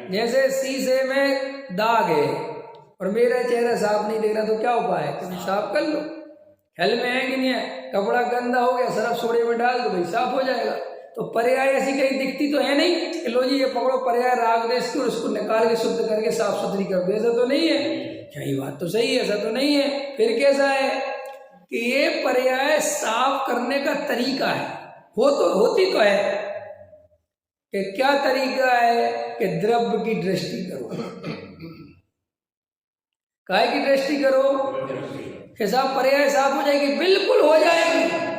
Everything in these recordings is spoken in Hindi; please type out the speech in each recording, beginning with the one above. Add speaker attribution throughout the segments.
Speaker 1: जैसे शीशे में दाग है और मेरा चेहरा साफ नहीं दिख रहा तो क्या उपाय है? तुम साफ कर लो। हल में है कि नहीं है? कपड़ा गंदा हो गया, सरफ सोडे में डाल दो भाई, साफ हो जाएगा। तो पर्याय ऐसी कहीं दिखती तो है नहीं कि लो जी ये पकड़ो पर्याय राग देश की और उसको निकाल के शुद्ध करके साफ सुथरी कर दो, ऐसा तो नहीं है। क्या ये बात तो सही है? ऐसा तो नहीं है। फिर कैसा है कि ये पर्याय साफ करने का तरीका है, होती तो है कि क्या तरीका है कि द्रव्य की दृष्टि करो। काय की दृष्टि करो कि साफ पर्याय साफ हो जाएगी, बिल्कुल हो जाएगी।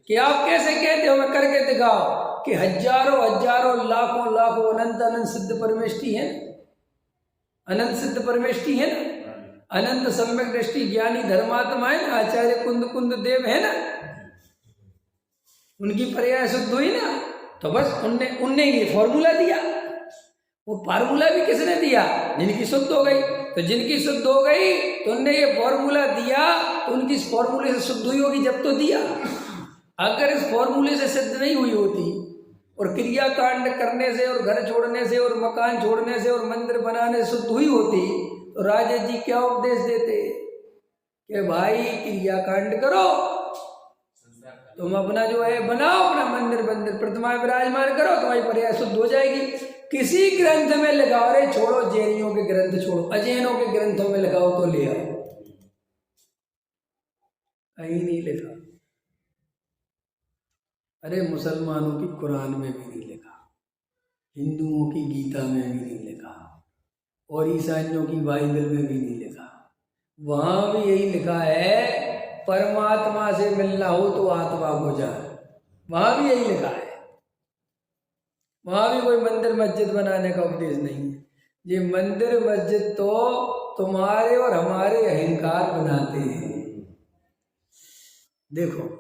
Speaker 1: कि आप कैसे कहते हो? मैं करके दिखाओ कि हजारों हजारों लाखों लाखों अनंत अनंत सिद्ध परमेष्टि है, अनंत सिद्ध परमेष्टि है ना, अनंत सम्यक दृष्टि ज्ञानी धर्मात्मा है ना, आचार्य कुंद कुंद देव है ना, उनकी पर्याय शुद्ध हुई ना। तो बस उनने ये फॉर्मूला दिया। वो फार्मूला भी किसने दिया? जिनकी शुद्ध हो गई। तो जिनकी शुद्ध हो गई तो उनने ये फॉर्मूला दिया, तो उनकी इस फॉर्मूले से शुद्ध हुई होगी जब तो दिया। अगर इस फॉर्मूले से सिद्ध नहीं हुई होती और क्रियाकांड करने से और घर छोड़ने से और मकान छोड़ने से और मंदिर बनाने से शुद्ध हुई होती तो राजा जी क्या उपदेश देते कि भाई क्रियाकांड करो, तुम अपना जो है बनाओ, अपना मंदिर प्रतिमाएं विराजमान करो, तुम्हारी पर्याय शुद्ध हो जाएगी। किसी ग्रंथ में लिखाओ, अरे छोड़ो जैनियों के ग्रंथ छोड़ो, अजैनों के ग्रंथों में लिखाओ तो ले आओ, कहीं नहीं लिखा। अरे मुसलमानों की कुरान में भी नहीं लिखा, हिंदुओं की गीता में भी नहीं लिखा, और ईसाइयों की बाइबल में भी नहीं लिखा। वहां भी यही लिखा है परमात्मा से मिलना हो तो आत्मा को जाए, वहां भी यही लिखा है। वहां भी कोई मंदिर मस्जिद बनाने का उपदेश नहीं है। ये मंदिर मस्जिद तो तुम्हारे और हमारे अहंकार बनाते हैं। देखो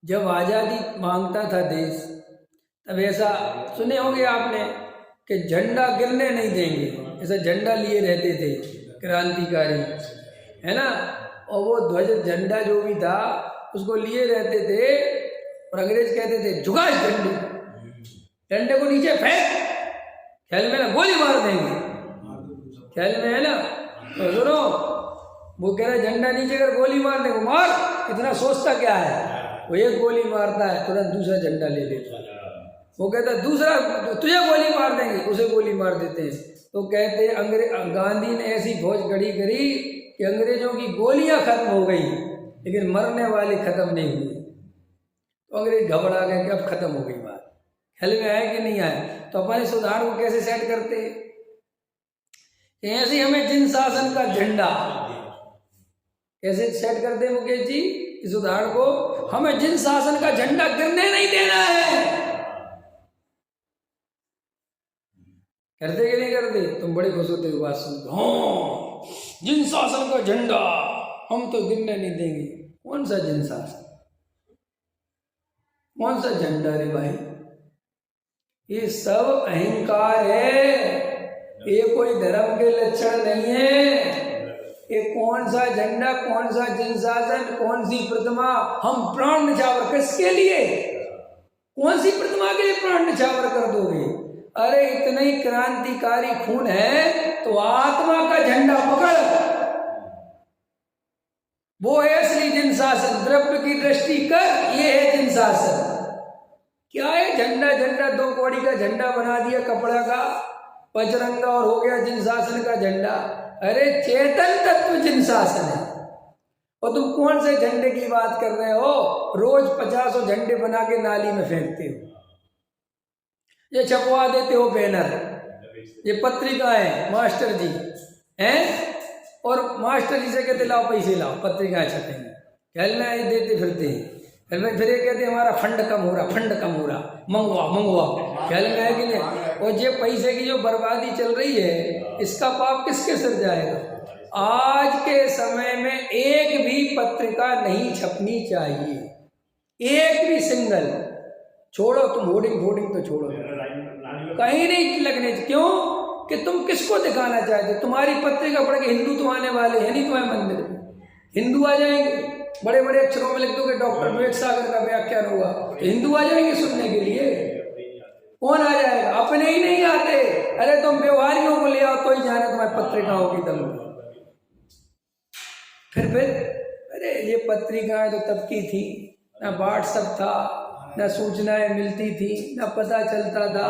Speaker 1: जब आजादी मांगता था देश, तब ऐसा सुने होंगे आपने कि झंडा गिरने नहीं देंगे, ऐसा झंडा लिए रहते थे क्रांतिकारी, है ना। और वो ध्वज झंडा जो भी था उसको लिए रहते थे और अंग्रेज कहते थे झुका इस डंडे को नीचे फेंक, ख्याल में ना गोली मार देंगे, ख्याल में है ना। तो सुनो वो कह रहे झंडा नीचे कर गोली मारने को मार, इतना सोचता क्या है। वो एक गोली मारता है तुरंत दूसरा झंडा ले लेता है। वो कहता है दूसरा तुझे गोली मार देंगे, उसे गोली मार देते हैं। तो कहते हैं गांधी ने ऐसी फौज खड़ी करी कि अंग्रेजों की गोलियां खत्म हो गई लेकिन मरने वाले खत्म नहीं हुए। तो अंग्रेज घबरा गए कि अब खत्म हो गई बात। ख्याल में आया कि नहीं आया? तो अपन इस उदाहरण को कैसे सेट करते हैं? ऐसे हमें जिन शासन का झंडा कैसे सेट करते हैं मुकेश जी इस उदाहरण को? हमें जिन शासन का झंडा गिरने नहीं देना है, करते कि नहीं करते? तुम बड़े खुश होते हो बात सुन, हाँ जिन शासन का झंडा हम तो गिरने नहीं देंगे। कौन सा जिन शासन, कौन सा झंडा रे भाई? ये सब अहंकार है, ये कोई धर्म के लक्षण नहीं है। ये कौन सा झंडा, कौन सा जिन शासन, कौन सी प्रतिमा? हम प्राण न्यौछावर किसके लिए? कौन सी प्रतिमा के लिए प्राण न्यौछावर कर दोगे? अरे इतना ही क्रांतिकारी खून है तो आत्मा का झंडा पकड़, वो है असली जिन शासन। द्रव्य की दृष्टि कर, ये है जिन शासन। क्या है झंडा? झंडा दो कौड़ी का झंडा बना दिया कपड़ा का, पचरंगा, और हो गया जिन शासन का झंडा। अरे चेतन तत्व जिन शासन है। और तुम कौन से झंडे की बात कर रहे हो? रोज 50 झंडे बना के नाली में फेंकते हो, ये छपवा देते हो बैनर, ये पत्रिका है मास्टर जी हैं, और मास्टर जी से कहते लाओ पैसे लाओ पत्रिकाएं छपेंगे, ख्याल में देते फिरते हैं। फिर ये कहते हमारा फंड कम हो रहा, फंड कम हो रहा, मंगवा, ख्याल में है कि नहीं? और ये पैसे की जो बर्बादी चल रही है इसका पाप किसके सिर जाएगा? आज के समय में एक भी पत्रिका नहीं छपनी चाहिए, एक भी सिंगल। छोड़ो तुम होर्डिंग तो छोड़ो, कहीं नहीं लगने। क्यों? कि तुम किसको दिखाना चाहते? तुम्हारी पत्रिका पढ़ के हिंदू तो आने वाले हैं नहीं तुम्हारे मंदिर में, हिंदू आ जाएंगे। बड़े बड़े अक्षरों में लिख दो कि डॉक्टर विवेक सागर का व्याख्यान हुआ तो हिंदू आ जाएंगे सुनने के लिए। कौन आ जाएगा? अपने ही नहीं आते। अरे तुम व्यवहारियों को ले आओ तो ही जाने तुम्हारी पत्रिकाओं की दम पे। फिर अरे ये पत्रिकाएं तो तब की थी, ना व्हाट्सएप था, ना सूचनाएं मिलती थी, ना पता चलता था।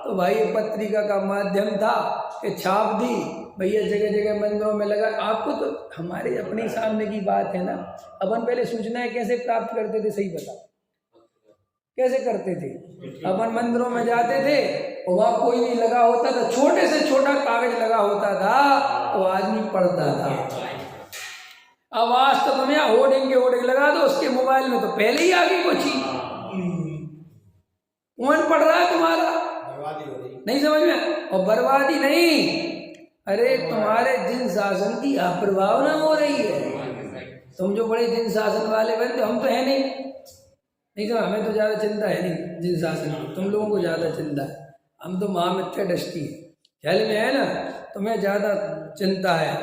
Speaker 1: तो भाई ये पत्रिका का माध्यम था कि छाप दी, भैया जगह जगह मंदिरों में लगा। आपको तो हमारे अपने सामने की बात है ना। अपन पहले सूचनाएं कैसे प्राप्त करते थे, सही बताओ, कैसे करते थे? अपन मंदिरों में जाते थे और वहाँ कोई नहीं लगा होता था, छोटे से छोटा कागज लगा होता था तो आदमी पढ़ता था। अब आज तो तुम यहाँ होर्डिंग लगा दो उसके मोबाइल में, तो पहले ही आ गई कोई चीज। कौन पढ़ रहा है तुम्हारा? बर्बादी हो रही, नहीं समझ में? और बर्बादी नहीं, अरे तुम्हारे जिन शासन की अप्रभावना हो रही है। तुम जो बड़े जिन शासन वाले बनते, हम तो है नहीं तो हमें तो ज्यादा चिंता है नहीं जिन शासन की, तुम लोगों को ज्यादा चिंता है। हम तो महामिथ्या दृष्टि है, ख्याल में है ना, तुम्हें ज्यादा चिंता है,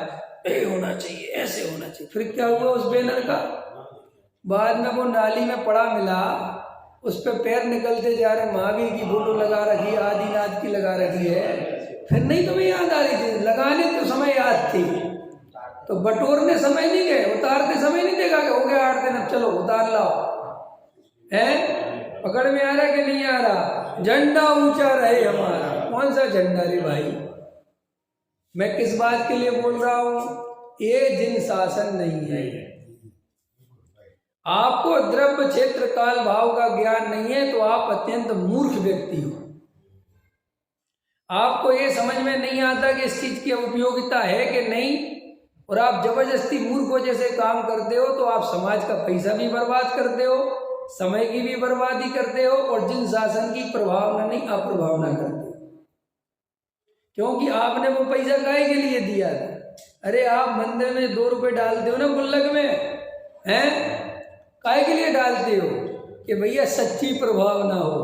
Speaker 1: ये होना चाहिए, ऐसे होना चाहिए। फिर क्या हुआ उस बैनर का? बाद में वो नाली में पड़ा मिला, उस पे पैर निकलते जा रहे, महावीर की फोटो लगा रखी है, आदिनाथ की लगा रखी है। फिर नहीं तुम्हें याद आ रही थी? लगाने तो समय याद थी, तो बटोरने समय नहीं गए, उतारते समय नहीं देखा कि हो गया 8 दिन, अब चलो उतार लाओ। है पकड़ में आ रहा कि नहीं आ रहा? झंडा ऊंचा रहे हमारा। कौन सा झंडा रे भाई? मैं किस बात के लिए बोल रहा हूं? ये जिन शासन नहीं है। आपको द्रव्य क्षेत्र काल भाव का ज्ञान नहीं है तो आप अत्यंत मूर्ख व्यक्ति हो। आपको ये समझ में नहीं आता कि इस चीज की उपयोगिता है कि नहीं, और आप जबरदस्ती मूर्खों जैसे काम करते हो, तो आप समाज का पैसा भी बर्बाद करते हो, समय की भी बर्बादी करते हो, और जिन शासन की प्रभावना नहीं अप्रभावना करते हो। क्योंकि आपने वो पैसा काहे के लिए दिया था? अरे आप मंदिर में 2 रुपए डालते हो ना गुल्लक में, हैं? काहे के लिए डालते हो? कि भैया सच्ची प्रभावना हो।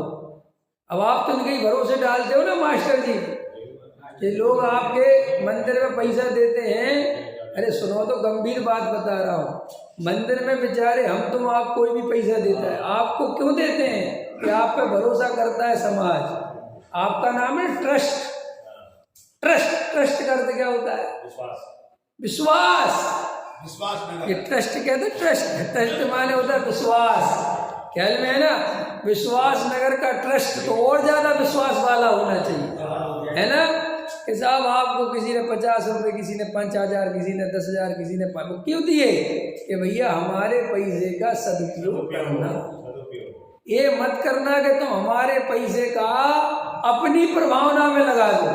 Speaker 1: अब आप तो इनके भरोसे डालते हो ना मास्टर जी, कि लोग आपके मंदिर में पैसा देते हैं। अरे सुनो तो गंभीर बात बता रहा हूँ, मंदिर में बेचारे हम तुम आप कोई भी पैसा देता है, आपको क्यों देते हैं? कि आप पे भरोसा करता है समाज। आपका नाम है ट्रस्ट। ट्रस्ट का अर्थ क्या होता है? विश्वास। ये ट्रस्ट कहते हैं, ट्रस्ट माने होता है विश्वास। ख्याल में है ना? विश्वास नगर का ट्रस्ट तो और ज्यादा विश्वास वाला होना चाहिए, है ना? कि साहब आपको किसी ने 50 रुपए, किसी ने 5000, किसी ने 10,000, किसी ने 5, क्यों दिए? कि भैया हमारे पैसे का सदुपयोग करना। ये मत करना कि तुम हमारे पैसे का अपनी प्रभावना में लगा दो।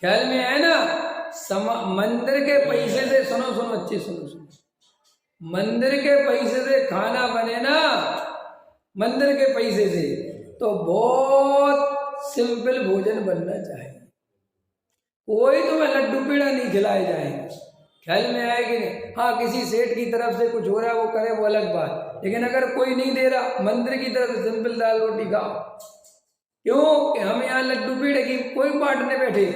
Speaker 1: ख्याल में है ना? मंदिर के पैसे से, सुनो अच्छे सुनो, मंदिर के पैसे से खाना बने ना, मंदिर के पैसे से, तो बहुत सिंपल भोजन बनना चाहिए। कोई तुम्हें लड्डू पेड़ा नहीं खिलाए जाएंगे। ख्याल में आए कि नहीं? हाँ, किसी सेठ की तरफ से कुछ हो रहा है वो करे, वो अलग बात। लेकिन अगर कोई नहीं दे रहा, मंदिर की तरफ से सिंपल दाल रोटी खाओ। क्यों? कि हम यहाँ लड्डू पेड़े की कोई बांटने बैठे।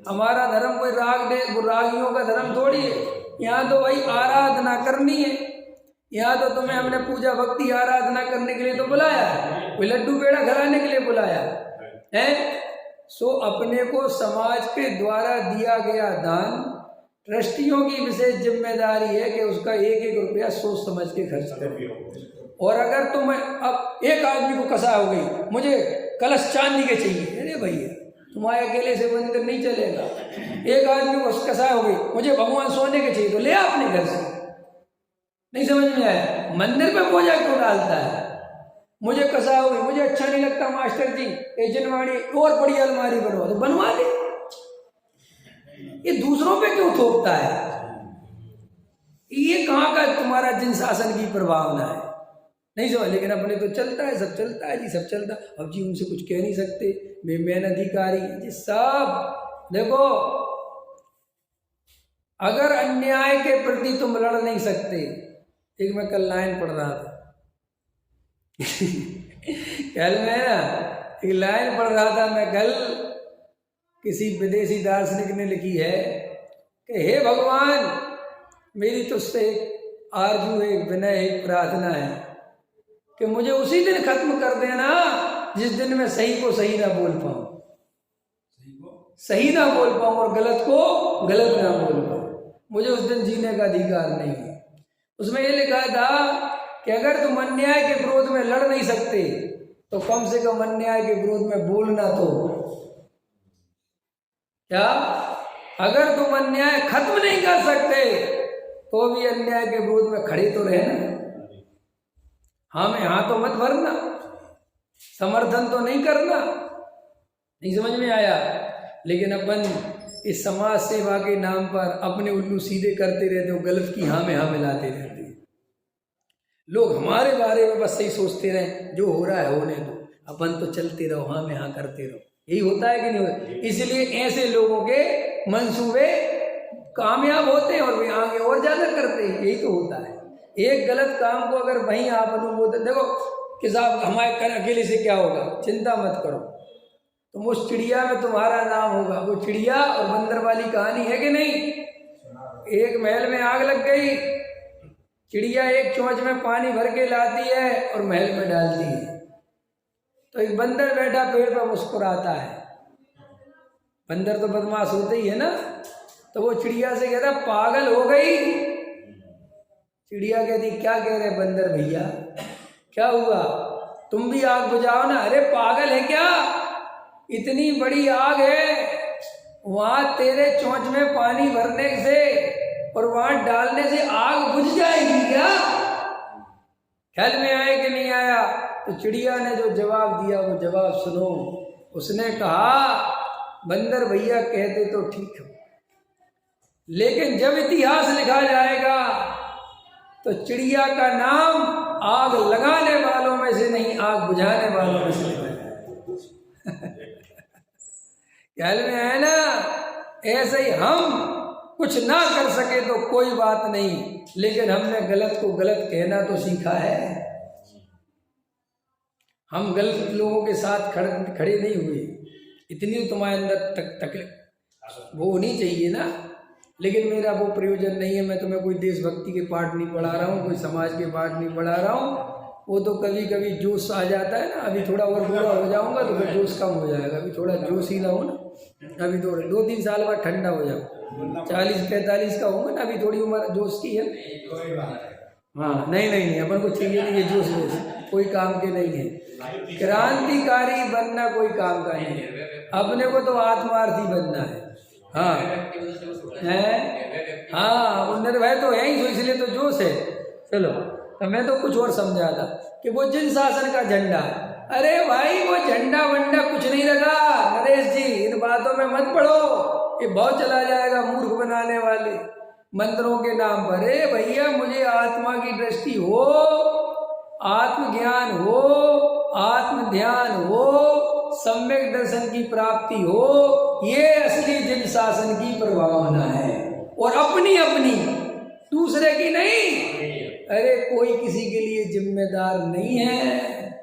Speaker 1: हमारा धर्म कोई रागियों का धर्म थोड़ी है। यहाँ तो भाई आराधना करनी है। यहाँ तो तुम्हें हमने पूजा भक्ति आराधना करने के लिए तो बुलाया है, कोई लड्डू पेड़ा खिलाने के लिए बुलाया है। सो अपने को समाज के द्वारा दिया गया दान, ट्रस्टियों की विशेष जिम्मेदारी है कि उसका 1-1 रुपया सोच समझ के खर्च करें। और अगर तुम अब एक आदमी को कसा हो गई, मुझे कलश चांदी के चाहिए, अरे भैया तुम्हारे अकेले से मंदिर नहीं चलेगा। एक आदमी को कसा हो गई, मुझे भगवान सोने के चाहिए, तो ले अपने घर से। नहीं समझ में आया? मंदिर पे बोझा क्यों डालता है? मुझे कसा हो गई, मुझे अच्छा नहीं लगता मास्टर जी, एजनवाड़ी और बड़ी अलमारी बनवा दो, बनवा दे। ये दूसरों पे क्यों थोपता है? ये कहाँ का तुम्हारा जिन शासन की प्रभावना है? नहीं समझ। लेकिन अपने तो चलता है, सब चलता है जी, सब चलता। अब जी उनसे कुछ कह नहीं सकते, मेन अधिकारी जी सब। देखो, अगर अन्याय के प्रति तुम लड़ नहीं सकते, एक मैं कल लाइन पढ़ रहा था कल मैं ना एक लाइन पढ़ रहा था मैं कल, किसी विदेशी दार्शनिक ने लिखी है कि हे भगवान, मेरी तुझसे एक आरजू है, एक विनय है, एक प्रार्थना है कि मुझे उसी दिन खत्म कर देना जिस दिन मैं सही को सही ना बोल पाऊं, सही ना बोल पाऊं और गलत को गलत ना बोल पाऊं, मुझे उस दिन जीने का अधिकार नहीं है। उसमें ये लिखा था कि अगर तुम अन्याय के विरोध में लड़ नहीं सकते तो कम से कम अन्याय के विरोध में बोलना तो क्या, अगर तुम अन्याय खत्म नहीं कर सकते तो भी अन्याय के विरोध में खड़े तो रहना। हाँ में हाँ तो मत भरना, समर्थन तो नहीं करना। नहीं समझ में आया? लेकिन अपन इस समाज सेवा के नाम पर अपने उल्लू सीधे करते रहते हो, गलत की हाँ में हाँ मिलाते रहते हैं। लोग हमारे बारे में बस सही सोचते रहे, जो हो रहा है होने दो, अपन तो चलते रहो, हाँ में हाँ करते रहो। यही होता है कि नहीं होता? इसलिए ऐसे लोगों के मंसूबे कामयाब होते हैं और वे आगे और ज्यादा करते हैं। यही तो होता है। एक गलत काम को अगर वहीं आप अनुमोदन, देखो कि साहब हमारे अकेले से क्या होगा, चिंता मत करो, तुम उस चिड़िया में तुम्हारा नाम होगा। वो चिड़िया और बंदर वाली कहानी है कि नहीं? एक महल में आग लग गई, चिड़िया एक चोंच में पानी भर के लाती है और महल में डालती है। तो एक बंदर बैठा पेड़ पर मुस्कुराता है। बंदर तो बदमाश होते ही है ना। तो वो चिड़िया से कहता पागल हो गई। चिड़िया कहती क्या कह रहे बंदर भैया, क्या हुआ, तुम भी आग बुझाओ ना। अरे पागल है क्या, इतनी बड़ी आग है, वहां तेरे चोंच में पानी भरने से और वहां डालने से आग बुझ जाएगी क्या? ख्याल में आया कि नहीं आया? तो चिड़िया ने जो जवाब दिया वो जवाब सुनो। उसने कहा बंदर भैया कहते तो ठीक है, लेकिन जब इतिहास लिखा जाएगा तो चिड़िया का नाम आग लगाने वालों में से नहीं, आग बुझाने वालों में से लिखा जाएगा। ख्याल में है ना? ऐसे ही हम कुछ ना कर सके तो कोई बात नहीं, लेकिन हमने गलत को गलत कहना तो सीखा है। हम गलत लोगों के साथ खड़े नहीं हुए। इतनी तुम्हारे अंदर तकलीफ वो होनी चाहिए ना। लेकिन मेरा वो प्रयोजन नहीं है। मैं तुम्हें कोई देशभक्ति के पाठ नहीं पढ़ा रहा हूँ, कोई समाज के पाठ नहीं पढ़ा रहा हूँ। वो तो कभी कभी जोश आ जाता है ना। अभी थोड़ा और बूढ़ा हो जाऊंगा तो फिर जोश कम हो जाएगा। अभी थोड़ा जोशीला हो ना, अभी थोड़ा 2-3 साल बाद ठंडा हो जाऊँ। 40-45 का होगा ना, अभी थोड़ी उम्र जोश की है। हाँ नहीं अपन को चाहिए नहीं ये जोश वोश, कोई काम के नहीं है। क्रांतिकारी बनना कोई काम का नहीं है। अपने को तो आत्मार्थी बनना है। हाँ है, हाँ वो निर्भय तो है ही, तो इसलिए तो जोश है। चलो तो मैं तो कुछ और समझा था कि वो जिन शासन का झंडा, अरे भाई वो झंडा वंडा कुछ नहीं लगा नरेश जी, इन बातों में मत पढ़ो, ये बहुत चला जाएगा मूर्ख बनाने वाले मंत्रों के नाम पर। अरे भैया मुझे आत्मा की दृष्टि हो, आत्मज्ञान हो, आत्म ध्यान हो, सम्यक दर्शन की प्राप्ति हो, ये असली जिन शासन की प्रभावना है। और अपनी अपनी, दूसरे की नहीं। अरे कोई किसी के लिए जिम्मेदार नहीं है।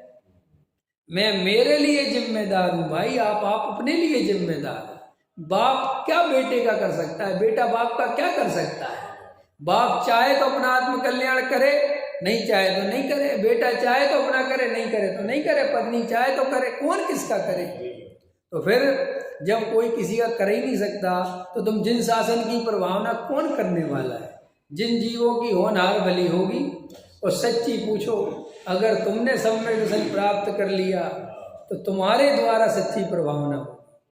Speaker 1: मैं मेरे लिए जिम्मेदार हूं भाई, आप अपने लिए जिम्मेदार। बाप क्या बेटे का कर सकता है, बेटा बाप का क्या कर सकता है? बाप चाहे तो अपना आत्म कल्याण करे, नहीं चाहे तो नहीं करे। बेटा चाहे तो अपना करे, नहीं करे तो नहीं करे। पत्नी चाहे तो करे, कौन किसका करे? तो फिर जब कोई किसी का कर ही नहीं सकता तो तुम जिन शासन की प्रभावना कौन करने वाला है? जिन जीवों की होनहार भली होगी। और सच्ची पूछो, अगर तुमने सम्यक दर्शन प्राप्त कर लिया तो तुम्हारे द्वारा सच्ची प्रभावना हो।